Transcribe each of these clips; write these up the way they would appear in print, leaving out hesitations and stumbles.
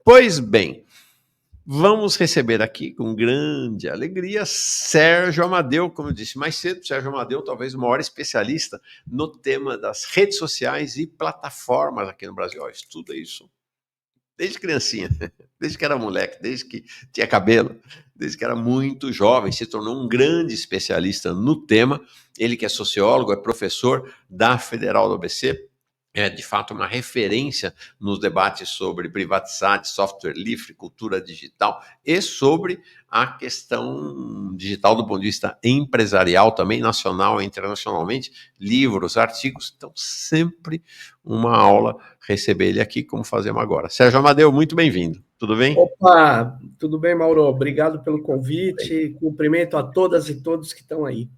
Pois bem, vamos receber aqui com grande alegria Sérgio Amadeu, como eu disse mais cedo. Sérgio Amadeu, talvez o maior especialista no tema das redes sociais e plataformas aqui no Brasil. Estuda isso desde criancinha, desde que era moleque, desde que tinha cabelo, desde que era muito jovem, se tornou um grande especialista no tema. Ele que é sociólogo, é professor da Federal do ABC, é de fato uma referência nos debates sobre privatizar, software livre, cultura digital e sobre a questão digital do ponto de vista empresarial também, nacional e internacionalmente, livros, artigos. Então, sempre uma aula receber ele aqui, como fazemos agora. Sérgio Amadeu, muito bem-vindo. Tudo bem? Opa, tudo bem, Mauro? Obrigado pelo convite. Cumprimento a todas e todos que estão aí.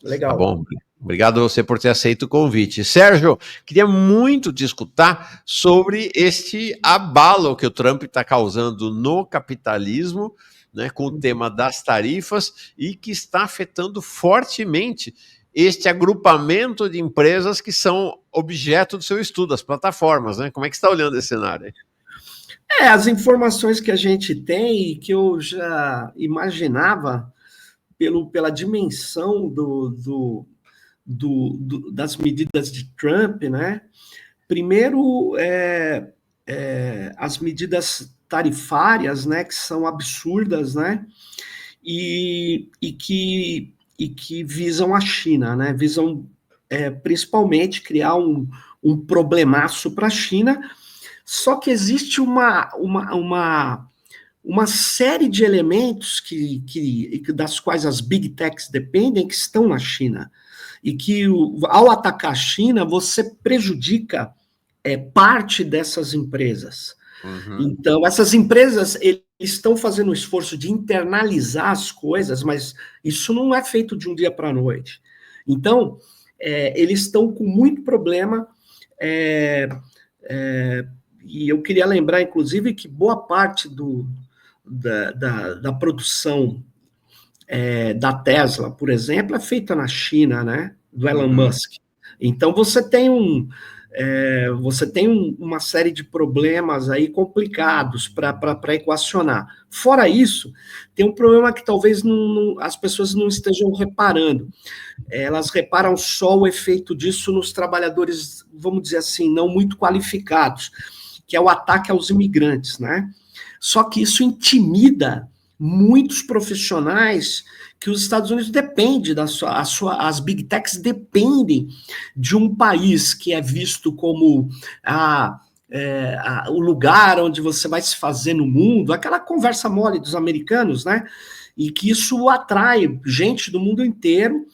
Legal. Tá bom. Obrigado a você por ter aceito o convite. Sérgio, queria muito te escutar sobre este abalo que o Trump está causando no capitalismo, né, com o tema das tarifas e que está afetando fortemente este agrupamento de empresas que são objeto do seu estudo, as plataformas, né? Como é que você está olhando esse cenário? As informações que a gente tem e que eu já imaginava pela dimensão das medidas de Trump, né? Primeiro, as medidas tarifárias, né, que são absurdas, né? E que visam a China, né? Visam principalmente criar um problemaço para a China. Só que existe uma série de elementos das quais as big techs dependem, que estão na China. E que, ao atacar a China, você prejudica parte dessas empresas. Uhum. Então, essas empresas, eles estão fazendo o esforço de internalizar as coisas, mas isso não é feito de um dia para a noite. Então, eles estão com muito problema, e eu queria lembrar, inclusive, que boa parte da produção da Tesla, por exemplo, é feita na China, né? Do Elon Musk. Então, você tem uma série de problemas aí complicados para equacionar. Fora isso, tem um problema que talvez as pessoas não estejam reparando. Elas reparam só o efeito disso nos trabalhadores, vamos dizer assim, não muito qualificados, que é o ataque aos imigrantes, né? Só que isso intimida muitos profissionais que os Estados Unidos dependem as big techs dependem de um país que é visto como o lugar onde você vai se fazer no mundo, aquela conversa mole dos americanos, né? E que isso atrai gente do mundo inteiro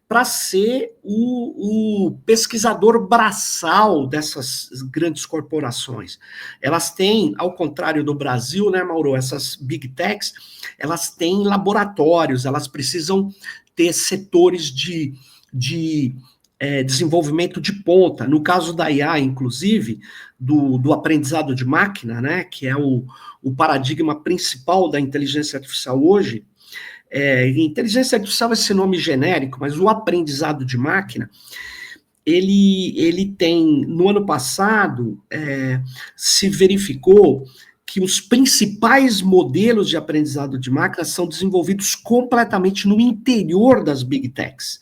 para ser o pesquisador braçal dessas grandes corporações. Elas têm, ao contrário do Brasil, né, Mauro, essas big techs, elas têm laboratórios, elas precisam ter setores de desenvolvimento de ponta. No caso da IA, inclusive, do aprendizado de máquina, né, que é o paradigma principal da inteligência artificial hoje. Inteligência artificial é esse nome genérico, mas o aprendizado de máquina, ele tem, no ano passado, se verificou que os principais modelos de aprendizado de máquina são desenvolvidos completamente no interior das big techs.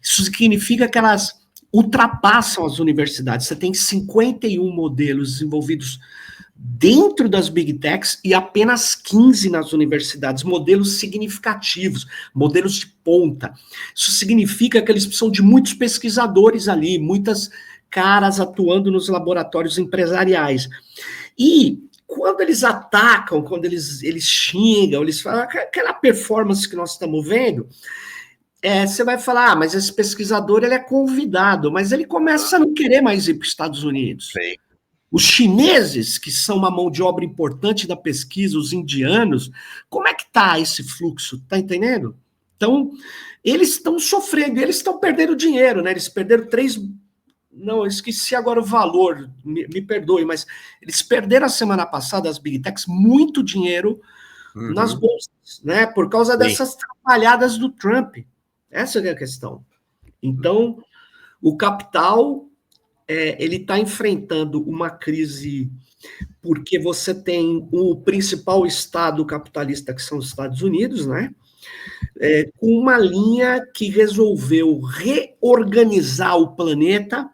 Isso significa que elas ultrapassam as universidades. Você tem 51 modelos desenvolvidos dentro das big techs e apenas 15 nas universidades, modelos significativos, modelos de ponta. Isso significa que eles precisam de muitos pesquisadores ali, muitas caras atuando nos laboratórios empresariais. E quando eles atacam, quando eles xingam, eles falam aquela performance que nós estamos vendo, você vai falar, mas esse pesquisador ele é convidado, mas ele começa a não querer mais ir para os Estados Unidos. Sim. Os chineses, que são uma mão de obra importante da pesquisa, os indianos, como é que está esse fluxo? Está entendendo? Então, eles estão sofrendo, eles estão perdendo dinheiro, né? Eles perderam Não, eu esqueci agora o valor, me perdoe, mas eles perderam a semana passada, as big techs, muito dinheiro nas bolsas, né? Por causa dessas trabalhadas do Trump. Essa é a questão. Então, o capital ele está enfrentando uma crise porque você tem o principal estado capitalista, que são os Estados Unidos, né? Com uma linha que resolveu reorganizar o planeta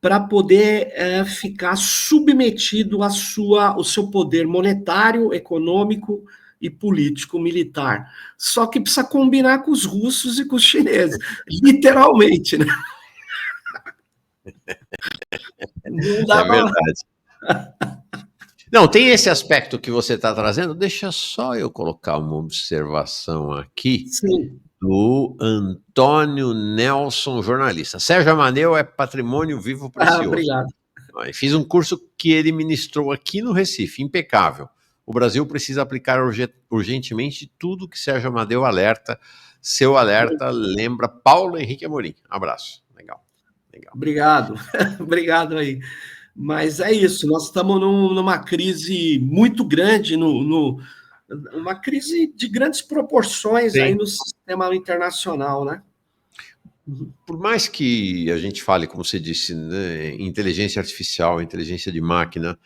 para poder ficar submetido ao seu poder monetário, econômico e político militar. Só que precisa combinar com os russos e com os chineses, literalmente, né? Não dá É verdade. Não, tem esse aspecto que você está trazendo. Deixa só eu colocar uma observação aqui Sim. do Antônio Nelson, jornalista. Sérgio Amadeu é patrimônio vivo precioso. Obrigado. Fiz um curso que ele ministrou aqui no Recife, impecável. O Brasil precisa aplicar urgentemente tudo que Sérgio Amadeu alerta. Seu alerta lembra Paulo Henrique Amorim. Abraço. Legal. Obrigado. Obrigado aí. Mas é isso, nós estamos numa crise muito grande, uma crise de grandes proporções. Sim. Aí no sistema internacional, né? Por mais que a gente fale, como você disse, né, inteligência artificial, inteligência de máquina,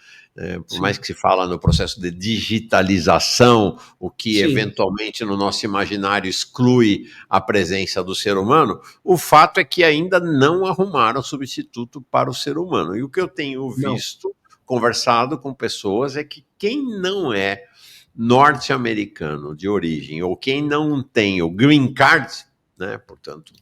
por Sim. mais que se fala no processo de digitalização, o que Sim. eventualmente no nosso imaginário exclui a presença do ser humano, o fato é que ainda não arrumaram substituto para o ser humano. E o que eu tenho visto, conversado com pessoas, é que quem não é norte-americano de origem, ou quem não tem o green card, né, portanto,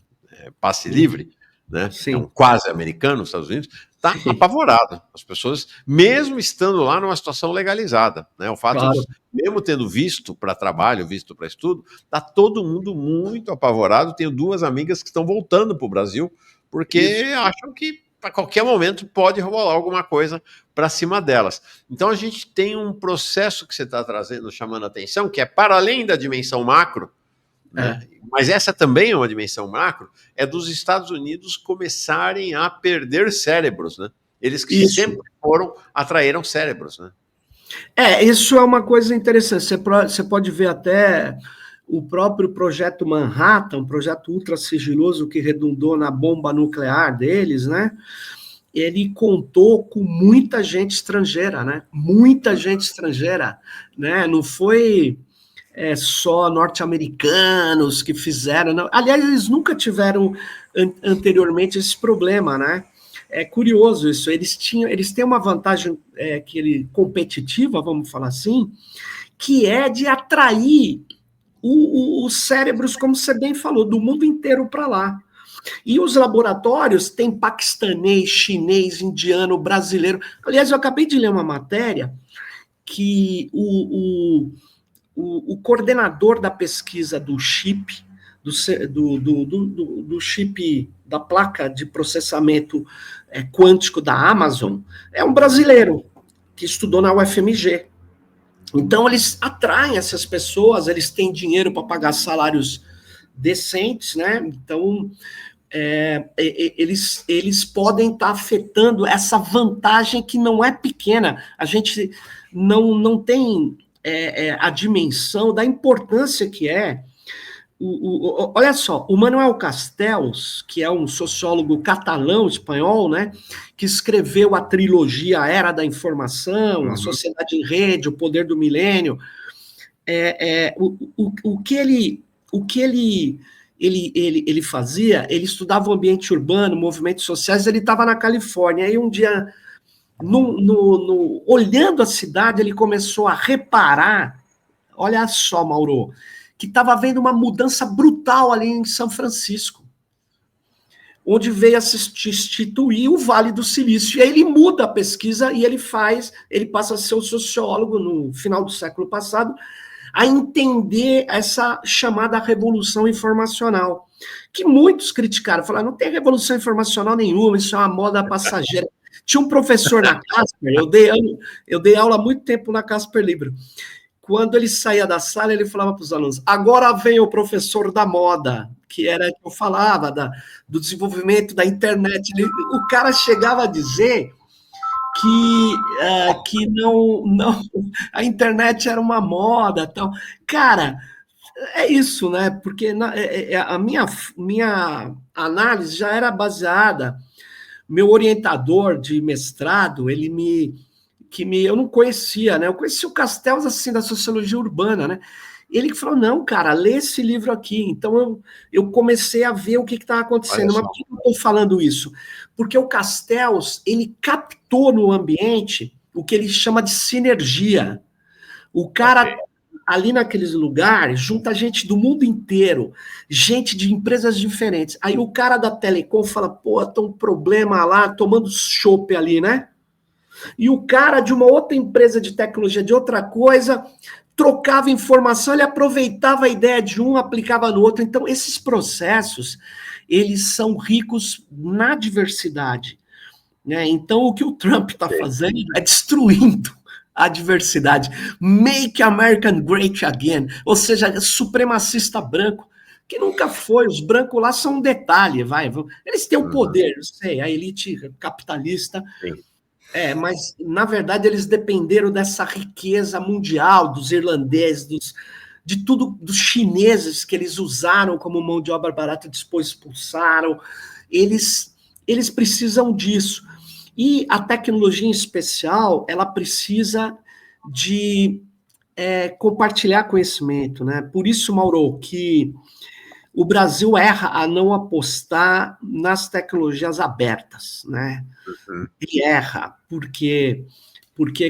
passe livre, né? Sim. É um quase americano nos Estados Unidos, está apavorado. As pessoas, mesmo estando lá numa situação legalizada, né? O fato de, mesmo tendo visto para trabalho, visto para estudo, está todo mundo muito apavorado. Tenho duas amigas que estão voltando para o Brasil porque acham que a qualquer momento pode rolar alguma coisa para cima delas. Então a gente tem um processo que você está trazendo, chamando a atenção, que é para além da dimensão macro, né? Mas essa também é uma dimensão macro, é dos Estados Unidos começarem a perder cérebros, né? Eles que sempre atraíram cérebros, né? Isso é uma coisa interessante. Você pode ver até o próprio projeto Manhattan, um projeto ultra sigiloso que redundou na bomba nuclear deles, né? Ele contou com muita gente estrangeira, né? Muita gente estrangeira, né? Não foi só norte-americanos que fizeram. Não. Aliás, eles nunca tiveram anteriormente esse problema, né? É curioso isso. Eles têm uma vantagem competitiva, vamos falar assim, que é de atrair os cérebros, como você bem falou, do mundo inteiro para lá. E os laboratórios têm paquistanês, chinês, indiano, brasileiro. Aliás, eu acabei de ler uma matéria que o coordenador da pesquisa do chip, do chip da placa de processamento quântico da Amazon, é um brasileiro que estudou na UFMG. Então, eles atraem essas pessoas, eles têm dinheiro para pagar salários decentes, né? Então, eles podem estar afetando essa vantagem que não é pequena. A gente não tem a dimensão da importância que é. Olha só, o Manuel Castells, que é um sociólogo catalão, espanhol, né, que escreveu a trilogia A Era da Informação, A Sociedade em Rede, O Poder do Milênio, o que ele fazia, ele estudava o ambiente urbano, movimentos sociais, ele estava na Califórnia, aí um dia, olhando a cidade, ele começou a reparar, olha só, Mauro, que estava havendo uma mudança brutal ali em São Francisco, onde veio a se instituir o Vale do Silício. E aí ele muda a pesquisa e ele passa a ser um sociólogo no final do século passado, a entender essa chamada revolução informacional, que muitos criticaram, falaram, não tem revolução informacional nenhuma, isso é uma moda passageira. Tinha um professor na Casper, eu dei aula há muito tempo na Casper Libero. Quando ele saía da sala, ele falava para os alunos, agora vem o professor da moda, que era que eu falava, do desenvolvimento da internet. O cara chegava a dizer que não a internet era uma moda, tal. Cara, é isso, né? Porque a minha análise já era baseada meu orientador de mestrado, eu não conhecia, né? Eu conheci o Castells, assim, da sociologia urbana, né? Ele que falou, não, cara, lê esse livro aqui. Então, eu comecei a ver o que estava acontecendo. Mas por que eu estou falando isso? Porque o Castells, ele captou no ambiente o que ele chama de sinergia. O cara, ali naqueles lugares, junta gente do mundo inteiro, gente de empresas diferentes. Aí o cara da Telecom fala, pô, tem um problema lá, tomando chopp ali, né? E o cara de uma outra empresa de tecnologia, de outra coisa, trocava informação, ele aproveitava a ideia de um, aplicava no outro. Então, esses processos, eles são ricos na diversidade, né? Então, o que o Trump está fazendo é destruindo a diversidade. Make America Great Again, ou seja, supremacista branco, que nunca foi. Os brancos lá são um detalhe, vai. Eles têm o poder, eu sei, a elite capitalista. Sim. Mas, na verdade, eles dependeram dessa riqueza mundial, dos irlandeses, de tudo, dos chineses que eles usaram como mão de obra barata, depois expulsaram. Eles precisam disso. E a tecnologia em especial, ela precisa de compartilhar conhecimento, né? Por isso, Mauro, que o Brasil erra a não apostar nas tecnologias abertas, né? E erra, porque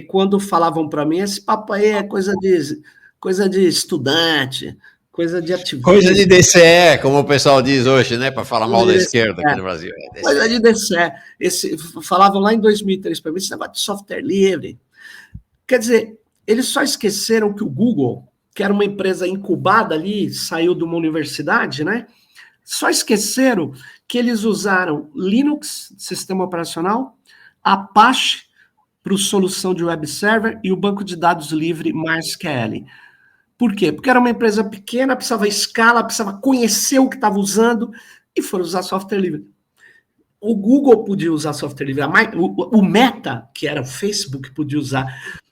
quando falavam para mim, esse papo aí é coisa de estudante, coisa de ativista. Coisa de DCE, como o pessoal diz hoje, né? Para falar mal da esquerda aqui no Brasil. Coisa de DCE. Falavam lá em 2003 para mim, esse negócio de software livre. Quer dizer, eles só esqueceram que o Google, que era uma empresa incubada ali, saiu de uma universidade, né? Só esqueceram que eles usaram Linux, sistema operacional, Apache para solução de web server e o banco de dados livre MySQL. Por quê? Porque era uma empresa pequena, precisava escala, precisava conhecer o que estava usando e foram usar software livre. O Google podia usar software livre, o Meta, que era o Facebook, podia usar.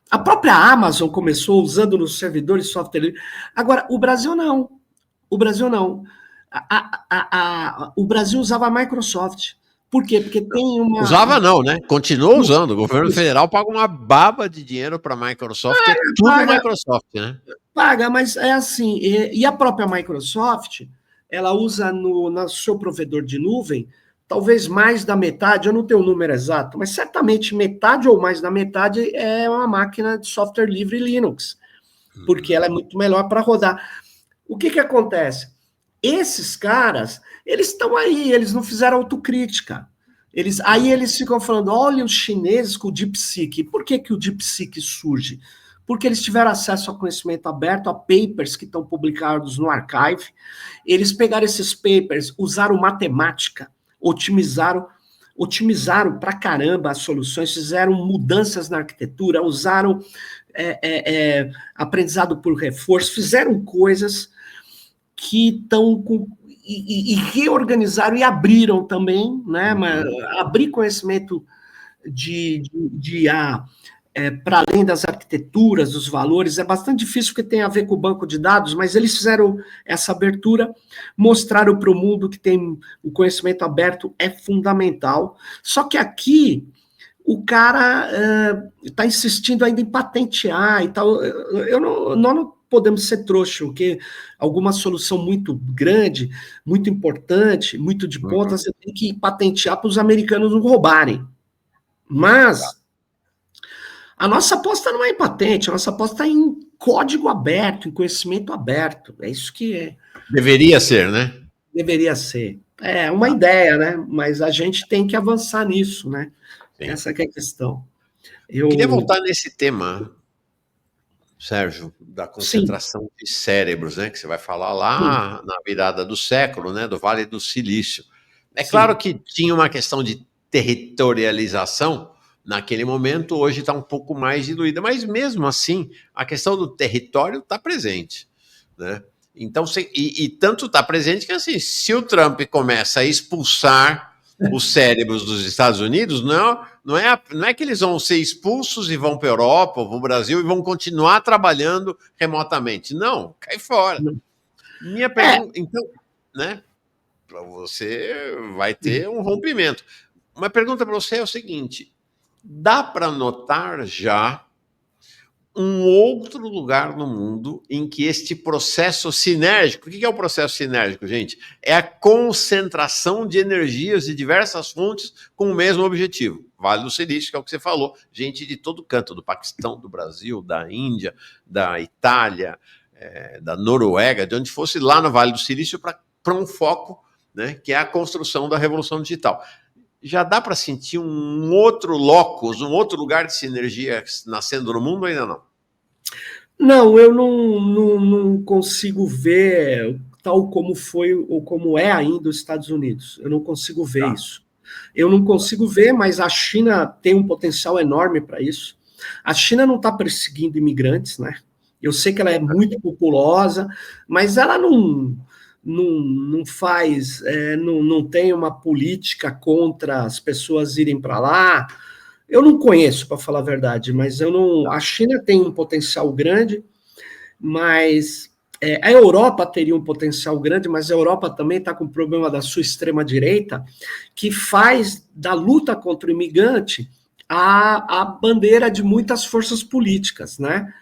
A própria Amazon começou usando nos servidores software livre. Agora, o Brasil não. O Brasil não. O Brasil usava a Microsoft. Por quê? Porque tem uma... Usava não, né? Continua usando. O governo federal paga uma baba de dinheiro para a Microsoft, que é tudo Microsoft, né? Paga, mas é assim. E a própria Microsoft, ela usa no seu provedor de nuvem, talvez mais da metade, eu não tenho o número exato, mas certamente metade ou mais da metade é uma máquina de software livre Linux, porque ela é muito melhor para rodar. O que acontece? Esses caras, eles estão aí, eles não fizeram autocrítica. Aí eles ficam falando, olha os chineses com o DeepSeek. Por que o DeepSeek surge? Porque eles tiveram acesso a conhecimento aberto, a papers que estão publicados no Archive. Eles pegaram esses papers, usaram matemática, otimizaram pra caramba as soluções, fizeram mudanças na arquitetura, usaram aprendizado por reforço, fizeram coisas que estão com... E reorganizaram e abriram também, né? Mas abrir conhecimento de IA para além das arquiteturas, dos valores, é bastante difícil porque tem a ver com o banco de dados, mas eles fizeram essa abertura, mostraram para o mundo que tem o conhecimento aberto é fundamental. Só que aqui o cara está insistindo ainda em patentear e tal. Nós não podemos ser trouxa, porque alguma solução muito grande, muito importante, muito de ponta, você tem que patentear para os americanos não roubarem. Mas a nossa aposta não é em patente, a nossa aposta é em código aberto, em conhecimento aberto. É isso que é. Deveria ser, né? Deveria ser. É uma ideia, né? Mas a gente tem que avançar nisso, né? Sim. Essa que é a questão. Eu queria voltar nesse tema, Sérgio, da concentração Sim. de cérebros, né? Que você vai falar lá na virada do século, né? Do Vale do Silício. É Sim. claro que tinha uma questão de territorialização naquele momento, hoje está um pouco mais diluída, mas mesmo assim, a questão do território está presente, né? Então, tanto está presente que, assim, se o Trump começa a expulsar os cérebros dos Estados Unidos, não é que eles vão ser expulsos e vão para a Europa ou para o Brasil e vão continuar trabalhando remotamente. Não, cai fora. Minha pergunta, então, né? Você vai ter um rompimento. uma pergunta para você é o seguinte: dá para notar já um outro lugar no mundo em que este processo sinérgico, o que é o processo sinérgico, gente? É a concentração de energias de diversas fontes com o mesmo objetivo. Vale do Silício, que é o que você falou, gente de todo canto, do Paquistão, do Brasil, da Índia, da Itália, da Noruega, de onde fosse, lá no Vale do Silício, para um foco, né, que é a construção da Revolução Digital. Já dá para sentir um outro locus, um outro lugar de sinergia nascendo no mundo ou ainda não? Não, eu não consigo ver tal como foi ou como é ainda os Estados Unidos. Eu não consigo ver isso. Eu não consigo ver, mas a China tem um potencial enorme para isso. A China não está perseguindo imigrantes, né? Eu sei que ela é muito populosa, mas ela não faz, não tem uma política contra as pessoas irem para lá. Eu não conheço, para falar a verdade, mas eu não. A China tem um potencial grande, mas a Europa teria um potencial grande, mas a Europa também está com o problema da sua extrema-direita, que faz da luta contra o imigrante a bandeira de muitas forças políticas, né?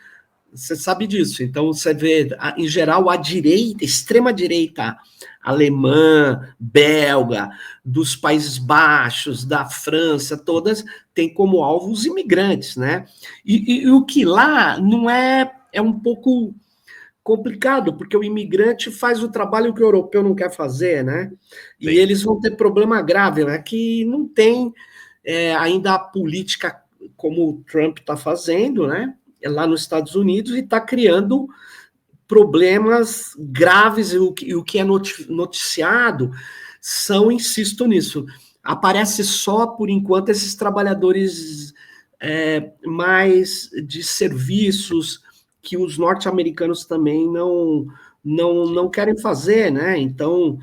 Você sabe disso. Então, você vê, em geral, a direita, extrema-direita alemã, belga, dos Países Baixos, da França, todas têm como alvo os imigrantes, né? E o que lá não é um pouco complicado, porque o imigrante faz o trabalho que o europeu não quer fazer, né? E Sim. eles vão ter problema grave, né? Que não tem ainda a política como o Trump está fazendo, né? Lá nos Estados Unidos, e está criando problemas graves, e o que é noticiado são, insisto nisso, aparece só, por enquanto, esses trabalhadores mais de serviços que os norte-americanos também não querem fazer, né? Então,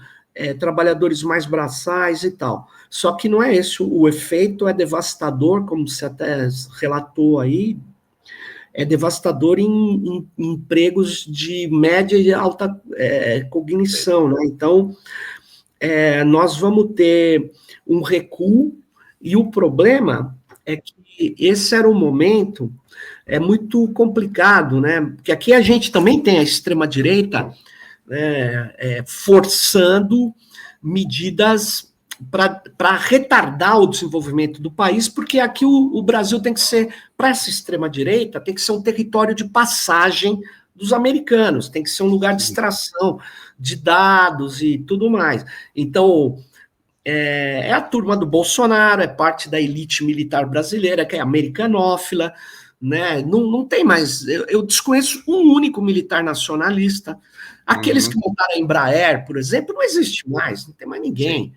trabalhadores mais braçais e tal. Só que não é esse, o efeito é devastador, como você até relatou aí, é devastador em empregos de média e alta cognição, né? Então, nós vamos ter um recuo, e o problema é que esse era um momento muito complicado, né? Porque aqui a gente também tem a extrema-direita forçando medidas para retardar o desenvolvimento do país, porque aqui o Brasil tem que ser, para essa extrema-direita, tem que ser um território de passagem dos americanos, tem que ser um lugar de extração de dados e tudo mais. Então, é a turma do Bolsonaro, é parte da elite militar brasileira, que é americanófila, né? Não tem mais. Eu desconheço um único militar nacionalista. Aqueles que montaram a Embraer, por exemplo, não existe mais, não tem mais ninguém. Sim.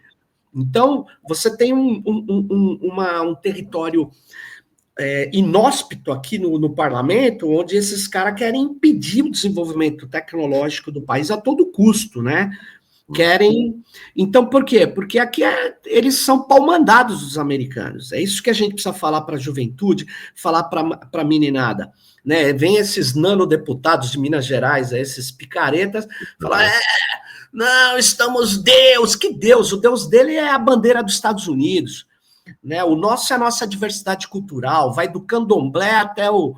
Então, você tem um território inóspito aqui no parlamento, onde esses caras querem impedir o desenvolvimento tecnológico do país a todo custo, né? Querem. Então, por quê? Porque aqui eles são pau-mandados dos americanos. É isso que a gente precisa falar para a juventude, falar para a meninada. Né? Vem esses nanodeputados de Minas Gerais, esses picaretas, falar: não, estamos Deus, que Deus? O Deus dele é a bandeira dos Estados Unidos. Né? O nosso é a nossa diversidade cultural, vai do candomblé até o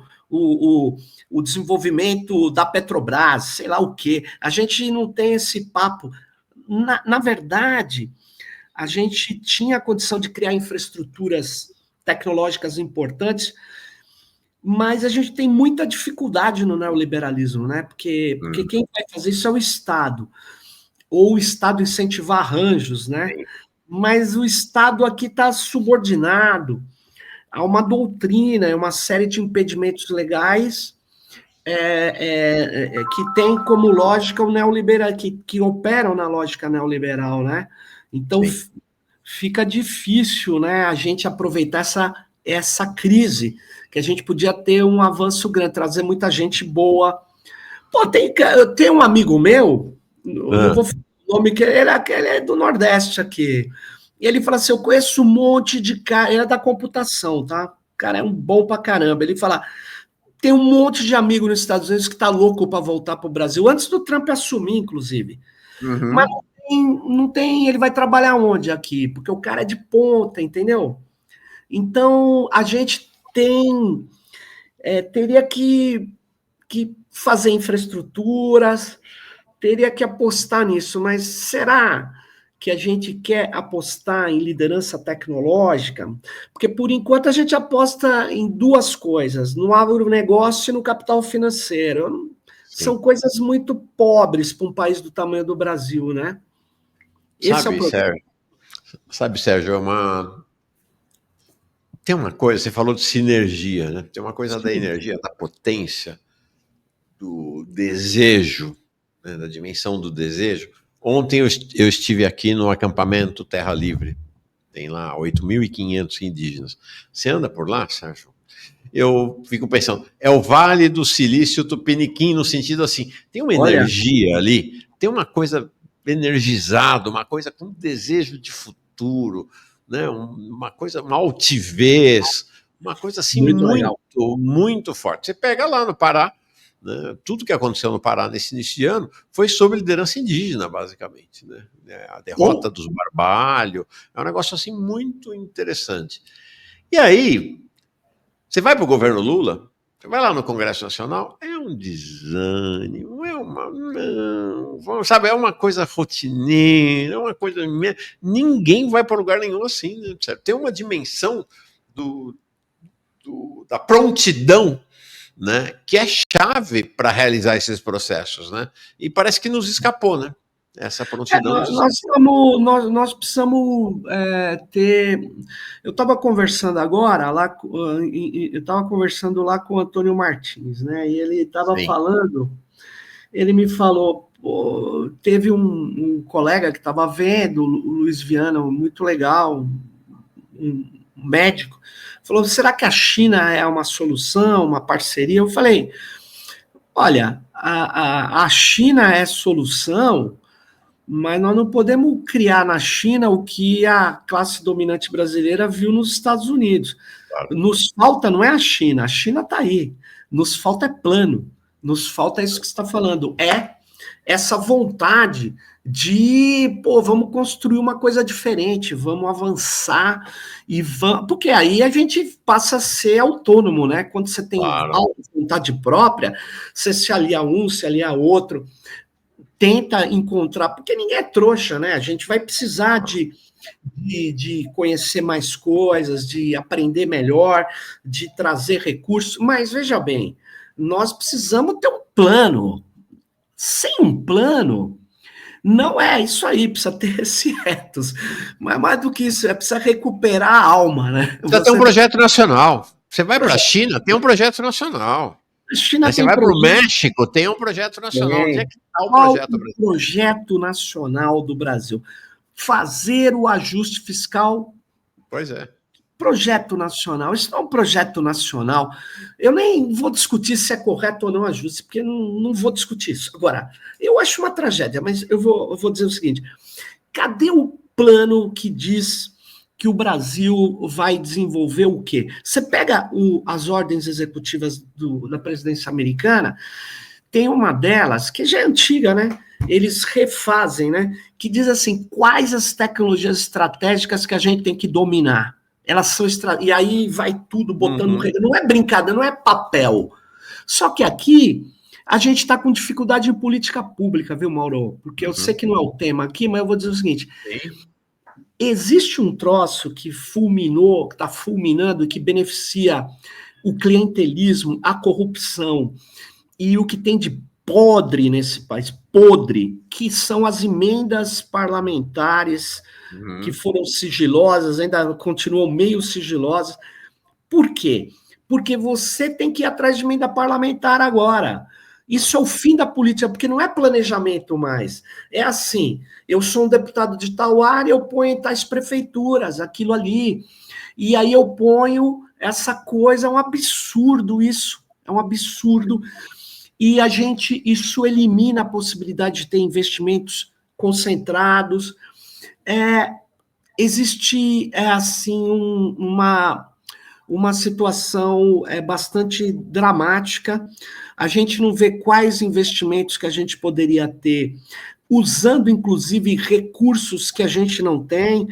desenvolvimento da Petrobras, sei lá o quê. A gente não tem esse papo. Na verdade, a gente tinha a condição de criar infraestruturas tecnológicas importantes, mas a gente tem muita dificuldade no neoliberalismo, né? Porque quem vai fazer isso é o Estado, ou o Estado incentivar arranjos, né? Mas o Estado aqui está subordinado a uma doutrina, uma série de impedimentos legais que tem como lógica o neoliberal, que operam na lógica neoliberal, né? Então fica difícil, né, a gente aproveitar essa crise, que a gente podia ter um avanço grande, trazer muita gente boa. Pô, tem um amigo meu, não vou falar o nome, que ele é do Nordeste aqui, e ele fala assim: eu conheço um monte de cara, ele é da computação, tá? O cara é um bom pra caramba. Ele fala: tem um monte de amigo nos Estados Unidos que tá louco para voltar pro Brasil, antes do Trump assumir, inclusive. Mas não ele vai trabalhar onde aqui? Porque o cara é de ponta, entendeu? Então, a gente teria que fazer infraestruturas, teria que apostar nisso, mas será que a gente quer apostar em liderança tecnológica? Porque, por enquanto, a gente aposta em duas coisas, no agronegócio e no capital financeiro. São coisas muito pobres para um país do tamanho do Brasil, né? Esse é o problema. Sérgio, tem uma coisa, você falou de sinergia, né? Tem uma coisa da energia, da potência, do desejo, né? Da dimensão do desejo. Ontem eu estive aqui no acampamento Terra Livre, tem lá 8.500 indígenas. Você anda por lá, Sérgio? Eu fico pensando, é o Vale do Silício Tupiniquim, no sentido assim, tem uma energia ali, tem uma coisa energizada, uma coisa com desejo de futuro, né? Uma coisa, uma altivez, uma coisa assim muito forte. Você pega lá no Pará, né? Tudo que aconteceu no Pará nesse início de ano foi sob liderança indígena, basicamente, né? A derrota dos Barbalho, é um negócio assim muito interessante. E aí, você vai para o governo Lula, você vai lá no Congresso Nacional, é um desânimo, sabe, é uma coisa rotineira, é uma coisa... Ninguém vai para lugar nenhum assim, né? Tem uma dimensão da prontidão, né, que é chave para realizar esses processos, né? E parece que nos escapou, né? Essa prontidão. Nós precisamos ter. Eu estava conversando agora lá, eu estava conversando lá com o Antônio Martins, né? E ele estava falando, ele me falou, pô, teve um colega que estava vendo, o Luiz Viana, muito legal, um médico, falou: será que a China é uma solução, uma parceria? Eu falei: olha, a China é solução, mas nós não podemos criar na China o que a classe dominante brasileira viu nos Estados Unidos. Claro. Nos falta, não é a China está aí. Nos falta plano. Nos falta isso que você está falando. É essa vontade de, vamos construir uma coisa diferente, vamos avançar e vamos. Porque aí a gente passa a ser autônomo, né? Quando você tem vontade própria, você se alia a um, se alia a outro. Tenta encontrar, porque ninguém é trouxa, né? A gente vai precisar de conhecer mais coisas, de aprender melhor, de trazer recursos, mas veja bem, nós precisamos ter um plano. Sem um plano, não é isso aí, precisa ter esse ethos. Mas mais do que isso, precisa recuperar a alma, né? Precisa ter um projeto nacional. Você vai para a China, tem um projeto nacional. China você vai para o México, tem um projeto nacional. Onde é que está o projeto brasileiro? O projeto nacional do Brasil. Fazer o ajuste fiscal. Pois é. Projeto nacional. Isso não é um projeto nacional. Eu nem vou discutir se é correto ou não ajuste, porque não vou discutir isso. Agora, eu acho uma tragédia, mas eu vou dizer o seguinte: cadê o plano que diz que o Brasil vai desenvolver o quê? Você pega as ordens executivas da presidência americana, tem uma delas, que já é antiga, né? Eles refazem, né? Que diz assim, quais as tecnologias estratégicas que a gente tem que dominar? Elas são e aí vai tudo botando... Não é brincadeira, não é papel. Só que aqui a gente está com dificuldade em política pública, viu, Mauro? Porque eu sei que não é o tema aqui, mas eu vou dizer o seguinte... Existe um troço que fulminou, que está fulminando, que beneficia o clientelismo, a corrupção e o que tem de podre nesse país, podre, que são as emendas parlamentares que foram sigilosas, ainda continuam meio sigilosas. Por quê? Porque você tem que ir atrás de emenda parlamentar agora. Isso é o fim da política, porque não é planejamento mais. É assim, eu sou um deputado de tal área, eu ponho em tais prefeituras, aquilo ali. E aí eu ponho essa coisa, é um absurdo isso. É um absurdo. E isso elimina a possibilidade de ter investimentos concentrados. Existe, assim, uma situação bastante dramática. A gente não vê quais investimentos que a gente poderia ter usando, inclusive, recursos que a gente não tem,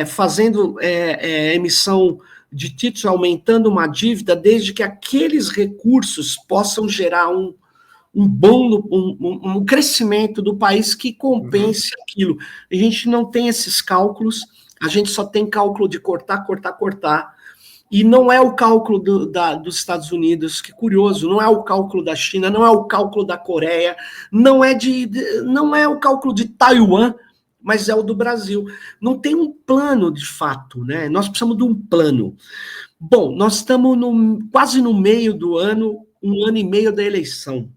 fazendo emissão de títulos, aumentando uma dívida, desde que aqueles recursos possam gerar um crescimento do país que compense aquilo. A gente não tem esses cálculos, a gente só tem cálculo de cortar, cortar, cortar. E não é o cálculo dos Estados Unidos, que curioso, não é o cálculo da China, não é o cálculo da Coreia, não é o cálculo de Taiwan, mas é o do Brasil. Não tem um plano, de fato, né? Nós precisamos de um plano. Bom, nós estamos quase no meio do ano, 1 ano e meio da eleição.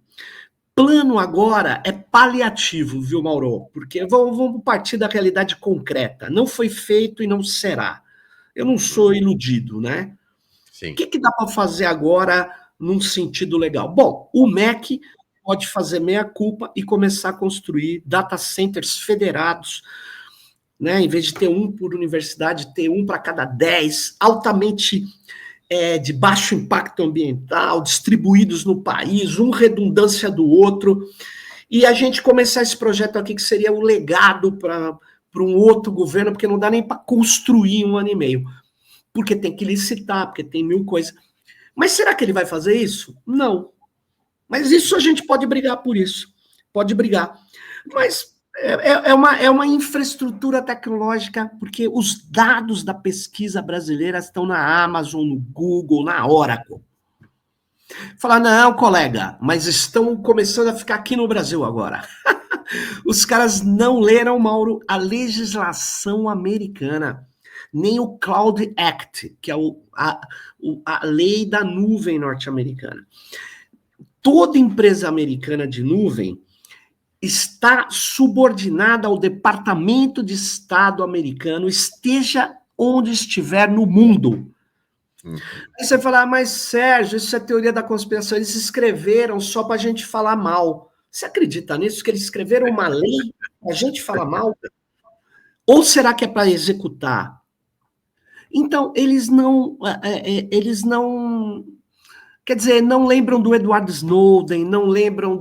Plano agora é paliativo, viu, Mauro? Porque vamos partir da realidade concreta. Não foi feito e não será. Eu não sou iludido, né? Sim. O que dá para fazer agora num sentido legal? Bom, o MEC pode fazer meia-culpa e começar a construir data centers federados, né? Em vez de ter um por universidade, ter um para cada 10, altamente de baixo impacto ambiental, distribuídos no país, um redundância do outro, e a gente começar esse projeto aqui que seria o legado para um outro governo, porque não dá nem para construir 1 ano e meio, porque tem que licitar, porque tem 1000 coisas. Mas será que ele vai fazer isso? Não. Mas isso a gente pode brigar por isso, pode brigar. Mas é uma infraestrutura tecnológica, porque os dados da pesquisa brasileira estão na Amazon, no Google, na Oracle. Falar, não, colega, mas estão começando a ficar aqui no Brasil agora. Os caras não leram, Mauro, a legislação americana, nem o Cloud Act, que é a lei da nuvem norte-americana. Toda empresa americana de nuvem está subordinada ao Departamento de Estado americano, esteja onde estiver no mundo. Aí você fala, mas Sérgio, isso é teoria da conspiração, eles escreveram só para a gente falar mal. Você acredita nisso, que eles escreveram uma lei para a gente falar mal? Ou será que é para executar? Então, eles não, quer dizer, não lembram do Edward Snowden, não lembram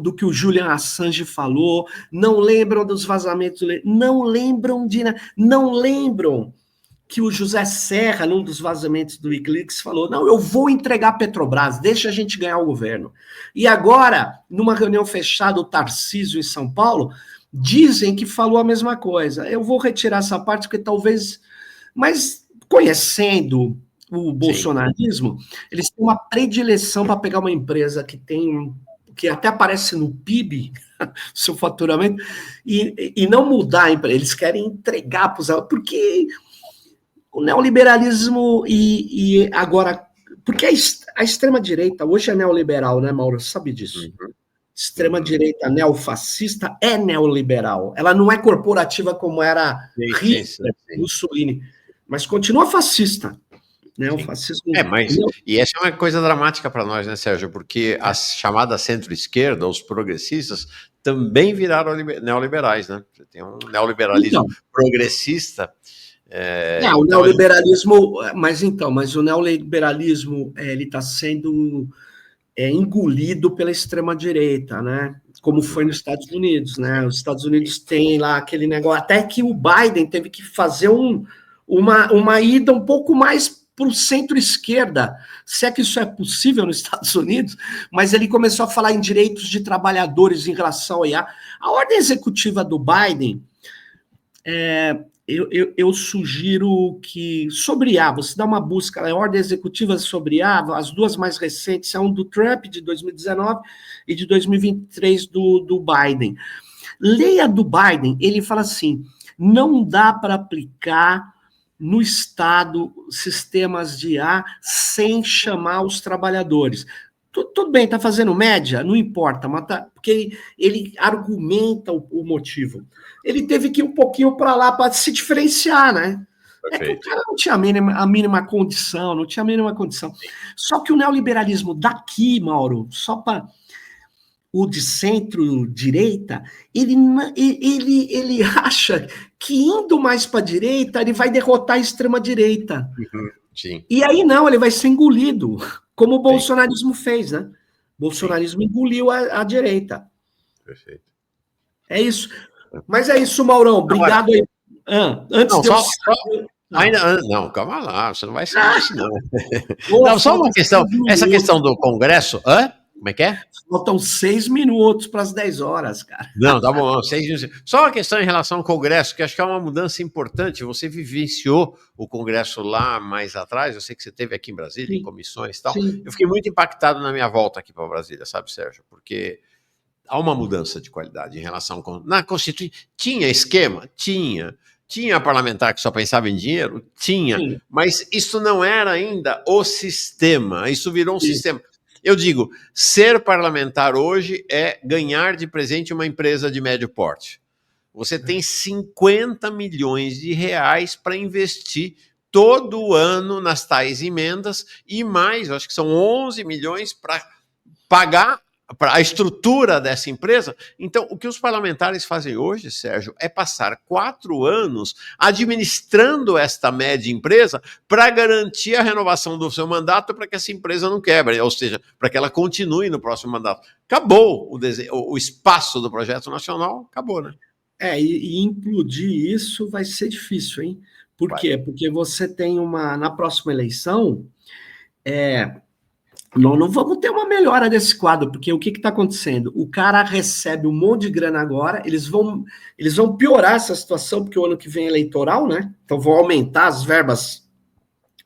do que o Julian Assange falou, não lembram dos vazamentos, não lembram que o José Serra, num dos vazamentos do Wikileaks, falou, não, eu vou entregar a Petrobras, deixa a gente ganhar o governo. E agora, numa reunião fechada, o Tarcísio em São Paulo, dizem que falou a mesma coisa. Eu vou retirar essa parte, porque talvez... Mas, conhecendo o bolsonarismo, eles têm uma predileção para pegar uma empresa que até aparece no PIB, seu faturamento, e não mudar a empresa. Eles querem entregar para os... Porque o neoliberalismo e agora... Porque a extrema-direita hoje é neoliberal, né, Mauro? Você sabe disso. Extrema-direita neofascista é neoliberal. Ela não é corporativa como era Hitler, Mussolini, mas continua fascista. Né, o fascismo... E essa é uma coisa dramática para nós, né, Sérgio? Porque a chamada centro-esquerda, os progressistas, também viraram neoliberais, né? Você tem um neoliberalismo progressista. O neoliberalismo... Mas o neoliberalismo ele está sendo engolido pela extrema-direita, né? Como foi nos Estados Unidos, né? Os Estados Unidos têm lá aquele negócio... Até que o Biden teve que fazer uma ida um pouco mais para o centro-esquerda, se é que isso é possível nos Estados Unidos, mas ele começou a falar em direitos de trabalhadores em relação ao IA. A ordem executiva do Biden, eu sugiro que, sobre IA, você dá uma busca, a ordem executiva sobre IA, as duas mais recentes, é um do Trump, de 2019, e de 2023, do Biden. Leia do Biden, ele fala assim, não dá para aplicar no Estado sistemas de IA sem chamar os trabalhadores. Tudo bem, está fazendo média? Não importa, mas porque ele argumenta o motivo. Ele teve que ir um pouquinho para lá para se diferenciar, né? Perfeito. É que o cara não tinha a mínima condição, não tinha a mínima condição. Só que o neoliberalismo daqui, Mauro, só para... o de centro-direita, ele acha que indo mais para a direita, ele vai derrotar a extrema-direita. Sim. E aí não, ele vai ser engolido, como o bolsonarismo fez, né? O bolsonarismo engoliu a direita. perfeito. É isso. Mas é isso, Maurão. Obrigado aí. Antes Não, de eu só, sair. ainda, não, calma lá, você não vai sair disso, não. Pô, Não, só faltam uma questão, 6 essa minutos. questão do Congresso, como é que é? Faltam 6 minutos para as 10 horas, cara. Não, tá bom, só uma questão em relação ao Congresso, que acho que é uma mudança importante. Você vivenciou o Congresso lá mais atrás, eu sei que você esteve aqui em Brasília, em Sim, comissões e tal. sim. Eu fiquei muito impactado na minha volta aqui para Brasília, sabe, Sérgio? Porque há uma mudança de qualidade em relação na Constituição. Tinha esquema? Tinha. Tinha parlamentar que só pensava em dinheiro? Tinha. Sim. Mas isso não era ainda o sistema. Isso virou um Sim. sistema. Eu digo, ser parlamentar hoje é ganhar de presente uma empresa de médio porte. Você tem 50 milhões de reais para investir todo ano nas tais emendas e mais, eu acho que são 11 milhões para pagar para a estrutura dessa empresa. Então, o que os parlamentares fazem hoje, Sérgio, é passar 4 anos administrando esta média empresa para garantir a renovação do seu mandato para que essa empresa não quebre, ou seja, para que ela continue no próximo mandato. Acabou o espaço do projeto nacional, acabou, né? E implodir isso vai ser difícil, hein? Por quê? Porque você tem na próxima eleição, nós não vamos ter uma melhora desse quadro, porque o que está acontecendo? O cara recebe um monte de grana agora, eles vão piorar essa situação, porque o ano que vem é eleitoral, né? Então vão aumentar as verbas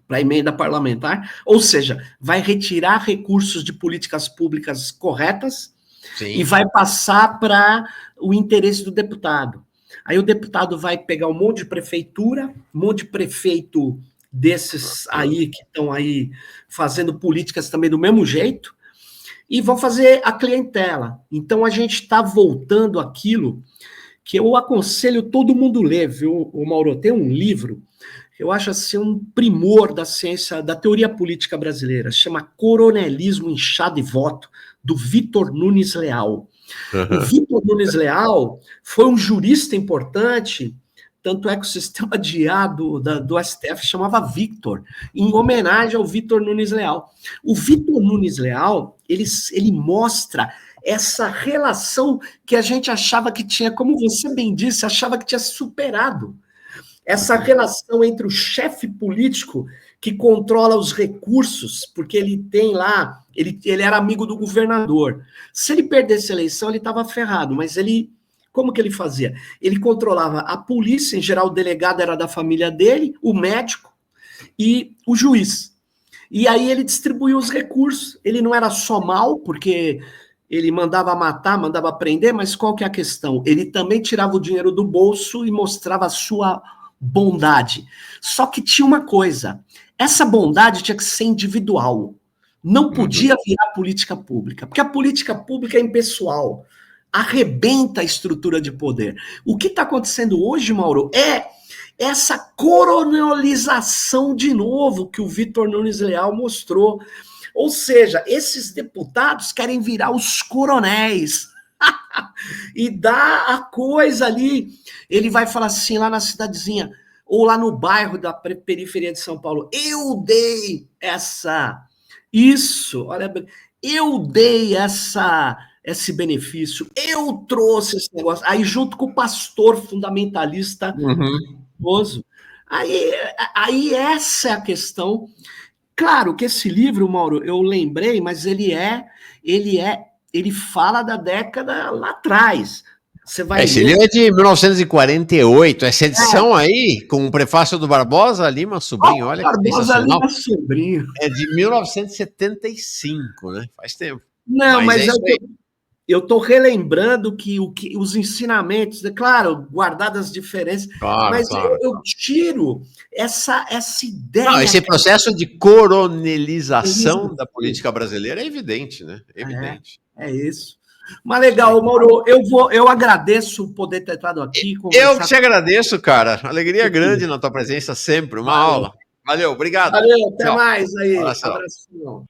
para emenda parlamentar, ou seja, vai retirar recursos de políticas públicas corretas. Sim. E vai passar para o interesse do deputado. Aí o deputado vai pegar um monte de prefeitura, um monte de prefeito desses aí que estão aí fazendo políticas também do mesmo jeito, e vão fazer a clientela. Então a gente está voltando àquilo que eu aconselho todo mundo ler, viu, o Mauro? Tem um livro, eu acho assim um primor da ciência, da teoria política brasileira, chama Coronelismo, Inchado e Voto, do Vitor Nunes Leal. O Vitor Nunes Leal foi um jurista importante, tanto é que o sistema de IA do STF chamava Victor, em homenagem ao Vitor Nunes Leal. O Vitor Nunes Leal, ele mostra essa relação que a gente achava que tinha, como você bem disse, achava que tinha superado. Essa relação entre o chefe político que controla os recursos, porque ele tem lá, ele era amigo do governador. Se ele perdesse a eleição, ele estava ferrado, mas como que ele fazia? Ele controlava a polícia, em geral o delegado era da família dele, o médico e o juiz. E aí ele distribuía os recursos. Ele não era só mal, porque ele mandava matar, mandava prender, mas qual que é a questão? Ele também tirava o dinheiro do bolso e mostrava a sua bondade. Só que tinha uma coisa, essa bondade tinha que ser individual. Não podia virar política pública, porque a política pública é impessoal, arrebenta a estrutura de poder. O que está acontecendo hoje, Mauro, é essa coronelização de novo que o Vitor Nunes Leal mostrou. Ou seja, esses deputados querem virar os coronéis. E dá a coisa ali. Ele vai falar assim, lá na cidadezinha, ou lá no bairro da periferia de São Paulo, eu dei esse benefício, eu trouxe esse negócio, aí junto com o pastor fundamentalista, aí essa é a questão. Claro que esse livro, Mauro, eu lembrei, mas ele fala da década lá atrás. Você vai Esse livro é de 1948, essa edição aí, com o prefácio do Barbosa Lima Sobrinho, olha que sensacional. Lima Sobrinho. É de 1975, né? Faz tempo. Não, mas eu estou relembrando que os ensinamentos, claro, guardadas as diferenças, mas eu tiro essa ideia. Não, esse processo de coronelização da política brasileira é evidente, né? É evidente. É isso. Mas legal, Mauro, eu agradeço poder ter entrado aqui. Eu te agradeço, cara. Alegria grande na tua presença sempre. Uma aula. Valeu, obrigado. Valeu, até mais aí. Abraço.